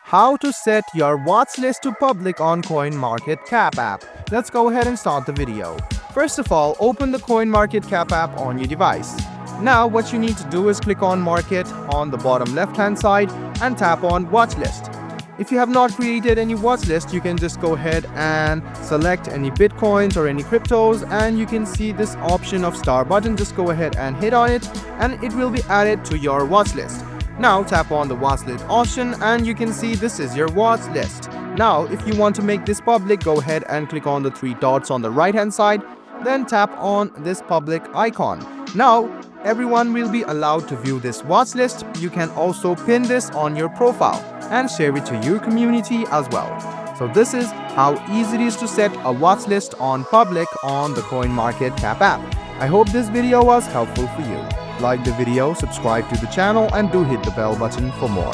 How to set your watch list to public on CoinMarketCap app. Let's go ahead and start the video. First of all, open the CoinMarketCap app on your device. Now what you need to do is click on Market on the bottom left hand side and tap on Watchlist. If you have not created any watch list, you can just go ahead and select any bitcoins or any cryptos, and you can see this option of star button. Just go ahead and hit on it and it will be added to your watch list. Now tap on the watch list option and you can see this is your watch list. Now if you want to make this public, go ahead and click on the three dots on the right hand side, then tap on this public icon. Now everyone will be allowed to view this watch list. You can also pin this on your profile and share it to your community as well. So this is how easy it is to set a watch list on public on the CoinMarketCap app. I hope this video was helpful for you. Like the video, subscribe to the channel, and do hit the bell button for more.